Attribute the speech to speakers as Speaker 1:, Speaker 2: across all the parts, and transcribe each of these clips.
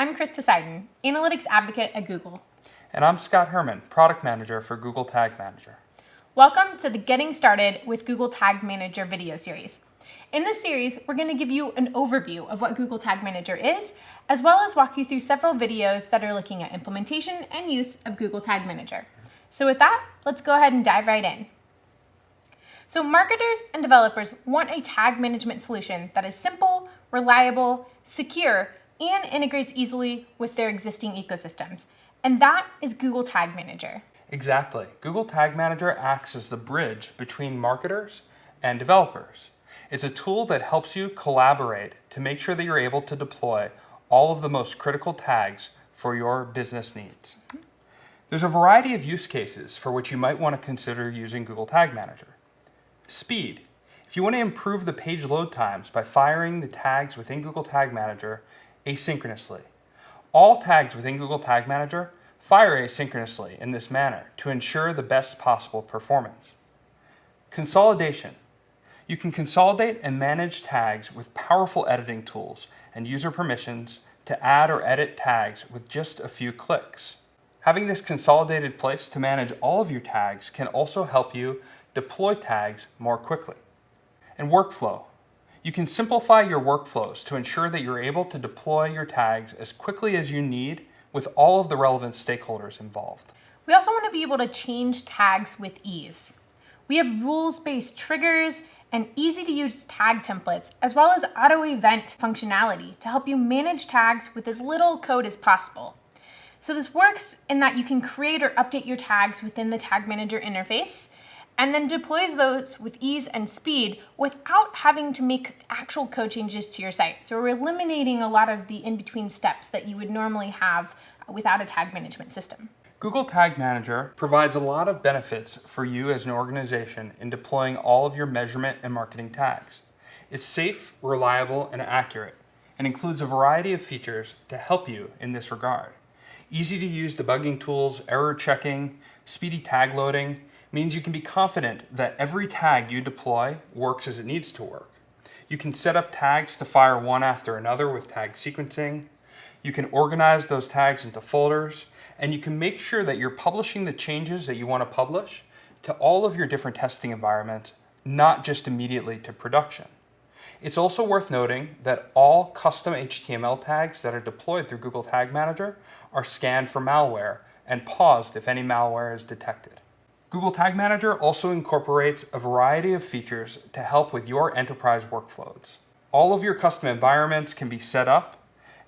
Speaker 1: I'm Krista Seiden, Analytics Advocate at Google.
Speaker 2: And I'm Scott Herman, Product Manager for Google Tag Manager.
Speaker 1: Welcome to the Getting Started with Google Tag Manager video series. In this series, we're going to give you an overview of what Google Tag Manager is, as well as walk you through several videos that are looking at implementation and use of Google Tag Manager. So with that, let's go ahead and dive right in. So marketers and developers want a tag management solution that is simple, reliable, secure, and integrates easily with their existing ecosystems. And that is Google Tag Manager.
Speaker 2: Exactly. Google Tag Manager acts as the bridge between marketers and developers. It's a tool that helps you collaborate to make sure that you're able to deploy all of the most critical tags for your business needs. There's a variety of use cases for which you might want to consider using Google Tag Manager. Speed. If you want to improve the page load times by firing the tags within Google Tag Manager asynchronously. All tags within Google Tag Manager fire asynchronously in this manner to ensure the best possible performance. Consolidation. You can consolidate and manage tags with powerful editing tools and user permissions to add or edit tags with just a few clicks. Having this consolidated place to manage all of your tags can also help you deploy tags more quickly. And workflow. You can simplify your workflows to ensure that you're able to deploy your tags as quickly as you need with all of the relevant stakeholders involved.
Speaker 1: We also want to be able to change tags with ease. We have rules-based triggers and easy-to-use tag templates, as well as auto-event functionality to help you manage tags with as little code as possible. So this works in that you can create or update your tags within the Tag Manager interface, and then deploys those with ease and speed without having to make actual code changes to your site. So we're eliminating a lot of the in-between steps that you would normally have without a tag management system.
Speaker 2: Google Tag Manager provides a lot of benefits for you as an organization in deploying all of your measurement and marketing tags. It's safe, reliable, and accurate, and includes a variety of features to help you in this regard. Easy-to-use debugging tools, error checking, speedy tag loading, means you can be confident that every tag you deploy works as it needs to work. You can set up tags to fire one after another with tag sequencing. You can organize those tags into folders, and you can make sure that you're publishing the changes that you want to publish to all of your different testing environments, not just immediately to production. It's also worth noting that all custom HTML tags that are deployed through Google Tag Manager are scanned for malware and paused if any malware is detected. Google Tag Manager also incorporates a variety of features to help with your enterprise workflows. All of your custom environments can be set up,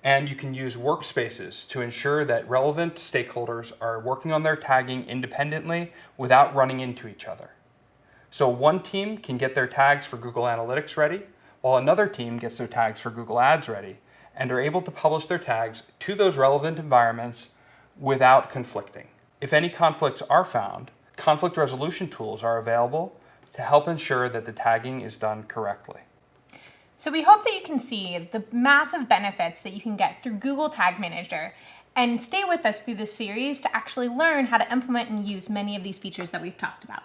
Speaker 2: and you can use workspaces to ensure that relevant stakeholders are working on their tagging independently without running into each other. So one team can get their tags for Google Analytics ready, while another team gets their tags for Google Ads ready, and are able to publish their tags to those relevant environments without conflicting. If any conflicts are found, conflict resolution tools are available to help ensure that the tagging is done correctly.
Speaker 1: So we hope that you can see the massive benefits that you can get through Google Tag Manager, and stay with us through this series to actually learn how to implement and use many of these features that we've talked about.